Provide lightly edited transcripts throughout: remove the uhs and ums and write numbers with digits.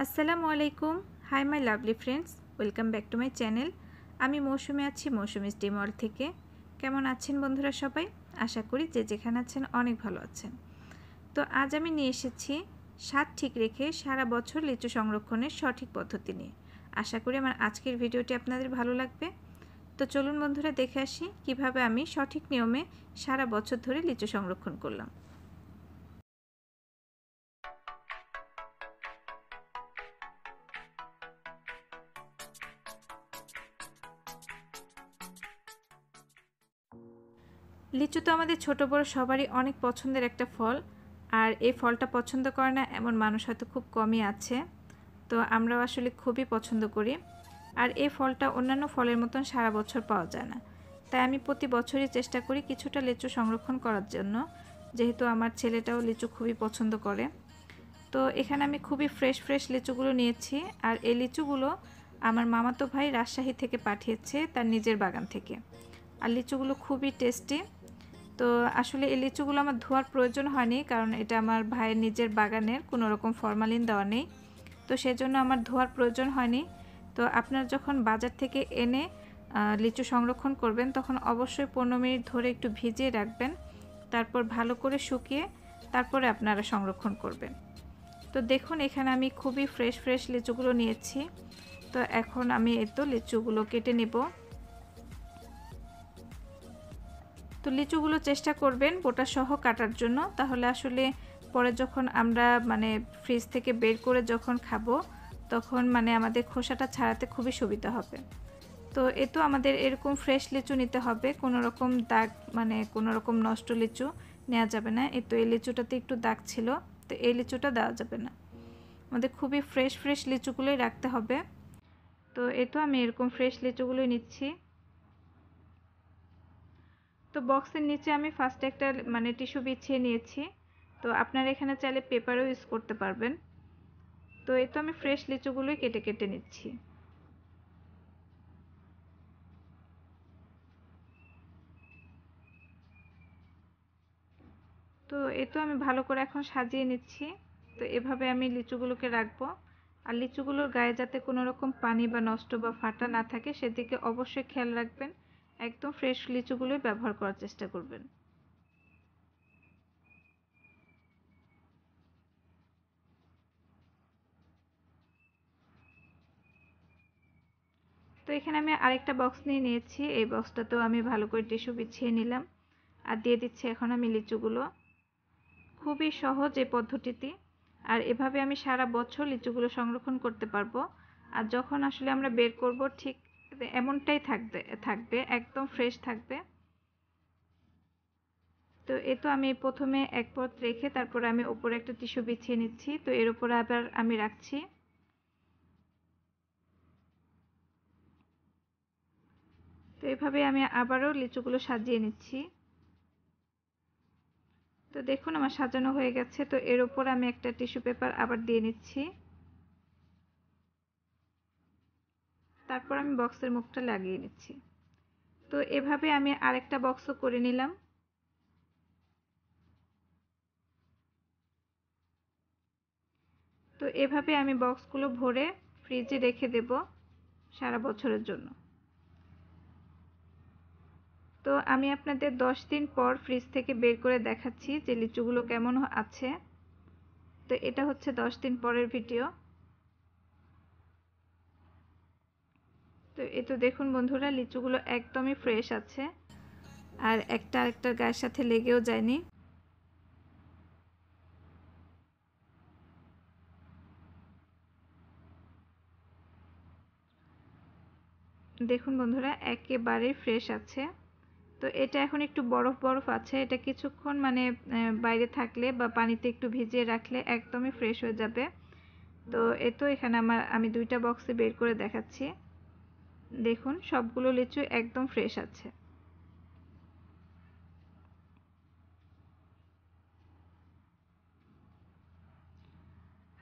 আসসালামু আলাইকুম। Hi my lovely friends, welcome back to my channel. আমি মৌসুমী আছি মৌসুমী স্টিম ওয়ার্ল্ড থেকে। কেমন আছেন বন্ধুরা সবাই? আশা করি যে যেখানে আছেন অনেক ভালো আছেন। তো আজ আমি নিয়ে এসেছি স্বাদ ঠিক রেখে সারা বছর লিচু সংরক্ষণের সঠিক পদ্ধতি নিয়ে। আশা করি আমার আজকের ভিডিওটি আপনাদের ভালো লাগবে। তো চলুন বন্ধুরা দেখে আসি কিভাবে আমি সঠিক নিয়মে সারা বছর ধরে লিচু সংরক্ষণ করলাম। লিচু তো আমাদের ছোট বড় সবারই অনেক পছন্দের একটা ফল, আর এই ফলটা পছন্দ করে না এমন মানুষ হয়তো খুব কমই আছে। তো আমরাও আসলে খুবই পছন্দ করি, আর এই ফলটা অন্যান্য ফলের মতন সারা বছর পাওয়া যায় না। তাই আমি প্রতি বছরই চেষ্টা করি কিছুটা লিচু সংরক্ষণ করার জন্য, যেহেতু আমার ছেলেটাও লিচু খুবই পছন্দ করে। তো এখানে আমি খুবই ফ্রেশ ফ্রেশ লিচুগুলো নিয়েছি, আর এই লিচুগুলো আমার মামাতো ভাই রাজশাহী থেকে পাঠিয়েছে তার নিজের বাগান থেকে। আর লিচুগুলো খুবই টেস্টি। তো আসলে এই লিচুগুলো আমার ধোয়ার প্রয়োজন হয়নি, কারণ এটা আমার ভাইয়ের নিজের বাগানের, কোনো রকম ফরমালিন দেওয়া নেই, তো সেজন্য আমার ধোয়ার প্রয়োজন হয়নি। তো আপনারা যখন বাজার থেকে এনে লিচু সংরক্ষণ করবেন তখন অবশ্যই 15 মিনিট ধরে একটু ভিজিয়ে রাখবেন, তারপর ভালো করে শুকিয়ে তারপরে আপনারা সংরক্ষণ করবেন। তো দেখুন এখানে আমি খুবই ফ্রেশ ফ্রেশ লিচুগুলো নিয়েছি। তো এখন আমি এই তো লিচুগুলো কেটে নেব। তো লিচুগুলো চেষ্টা করবেন বোটা সহ কাটার জন্য, তাহলে আসলে পরে যখন আমরা ফ্রিজ থেকে বের করে যখন খাবো তখন আমাদের খোসাটা ছাড়াতে খুবই সুবিধা হবে। তো এ তো আমাদের এরকম ফ্রেশ লিচু নিতে হবে, কোনো রকম দাগ কোনো রকম নষ্ট লিচু নেওয়া যাবে না। এই তো এই লিচুটাতে একটু দাগ ছিল, তো এই লিচুটা দেওয়া যাবে না। আমাদের খুবই ফ্রেশ ফ্রেশ লিচুগুলোই রাখতে হবে। তো এ তো আমি এরকম ফ্রেশ লিচুগুলোই নিচ্ছি। তো বক্সের নিচে আমি ফার্স্টে একটা টিস্যু বিছিয়ে নিয়েছি। তো আপনারা এখানে চাইলে পেপারও ইউজ করতে পারবেন। তো এই তো আমি ফ্রেশ লিচুগুলোই কেটে কেটে নিচ্ছি। তো এই তো আমি ভালো করে এখন সাজিয়ে নিচ্ছি। তো এভাবে আমি লিচুগুলোকে রাখবো। আর লিচুগুলোর গায়ে যাতে কোনো রকম পানি বা নষ্ট বা ফাটা না থাকে সেদিকে অবশ্যই খেয়াল রাখবেন। একদম ফ্রেশ লিচুগুলোই ব্যবহার করার চেষ্টা করবেন। তো এখানে আমি আরেকটা বক্স নিয়ে নিয়েছি, এই বক্সটাতেও আমি ভালো করে টিস্যু বিছিয়ে নিলাম আর দিয়ে দিচ্ছি এখন আমি লিচুগুলো। খুবই সহজ এই পদ্ধতিটি, আর এভাবে আমি সারা বছর লিচুগুলো সংরক্ষণ করতে পারবো। আর যখন আসলে আমরা বের করব ঠিক এমনটাই থাকবে একদম ফ্রেশ থাকবে। তো এ তো আমি প্রথমে এক পথ রেখে তারপরে আমি উপরে একটা টিস্যু বিছিয়ে নিচ্ছি, তো এর উপরে আবার আমি রাখছি। তো এভাবে আমি আবারও লিচুগুলো সাজিয়ে নিচ্ছি। তো দেখুন আমার সাজানো হয়ে গেছে। তো এর উপর আমি একটা টিস্যু পেপার আবার দিয়ে নিচ্ছি, তারপর আমি বক্সের মুখটা লাগিয়ে নিচ্ছি। তো এভাবে আমি আরেকটা বক্সও করে নিলাম। তো এভাবে আমি বক্সগুলো ভরে ফ্রিজে রেখে দেব সারা বছরের জন্য। তো আমি আপনাদের 10 দিন পর ফ্রিজ থেকে বের করে দেখাচ্ছি যে লিচুগুলো কেমন আছে। তো এটা হচ্ছে 10 দিন পরের ভিডিও। তো এই তো দেখুন বন্ধুরা লিচুগুলো একদমই ফ্রেশ আছে, আর একটা আরেকটার গায়ের সাথে লেগেও যায়নি। দেখুন বন্ধুরা একেবারে ফ্রেশ আছে। তো এটা এখন একটু বরফ বরফ আছে, এটা কিছুক্ষণ বাইরে থাকলে বা পানিতে একটু ভিজিয়ে রাখলে একদমই ফ্রেশ হয়ে যাবে। তো এ তো এখানে আমি দুইটা বক্সে বের করে দেখাচ্ছি। দেখুন সবগুলো লিচু একদম ফ্রেশ আছে।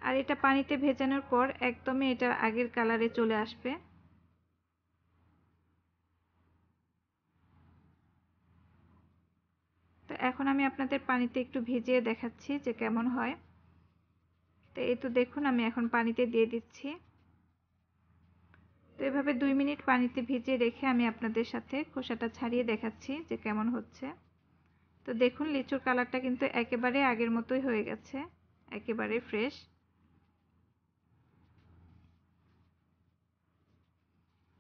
আর এটা পানিতে ভেজানোর পর একদমই এটা আগের কালারে চলে আসবে। তো এখন আমি আপনাদের পানিতে একটু ভিজিয়ে দেখাচ্ছি যে কেমন হয়। তো এই তো দেখুন আমি এখন পানিতে দিয়ে দিচ্ছি। তো এভাবে 2 মিনিট পানিতে ভিজিয়ে রেখে আমি আপনাদের সাথে খোসাটা ছাড়িয়ে দেখাচ্ছি যে কেমন হচ্ছে। তো দেখুন লিচুর কালারটা কিন্তু একেবারে আগের মতোই হয়ে গেছে, একেবারে ফ্রেশ।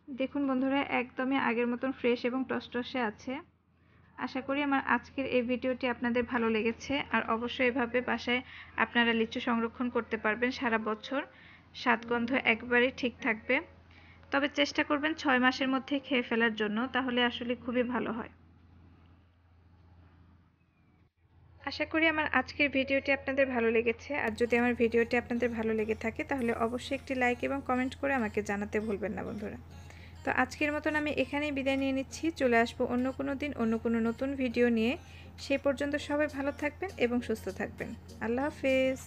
দেখুন বন্ধুরা, একদমই আগের মতন ফ্রেশ এবং টসটসে আছে। আশা করি আমার আজকের এই ভিডিওটি আপনাদের ভালো লেগেছে। আর অবশ্যই এভাবে বাসায় আপনারা লিচু সংরক্ষণ করতে পারবেন সারা বছর, স্বাদগন্ধ একবারেই ঠিক থাকবে। তবে চেষ্টা করবেন 6 মাসের মধ্যে খেয়ে ফেলার জন্য, তাহলে আসলে খুবই ভালো হয়। আশা করি আমার আজকের ভিডিওটি আপনাদের ভালো লেগেছে। আর যদি আমার ভিডিওটি আপনাদের ভালো লেগে থাকে তাহলে অবশ্যই একটি লাইক এবং কমেন্ট করে আমাকে জানাতে ভুলবেন না বন্ধুরা। তো আজকের মতন আমি এখানেই বিদায় নিয়ে নিচ্ছি। চলে আসবো অন্য কোনো দিন অন্য কোনো নতুন ভিডিও নিয়ে। সেই পর্যন্ত সবাই ভালো থাকবেন এবং সুস্থ থাকবেন। আল্লাহ হাফেজ।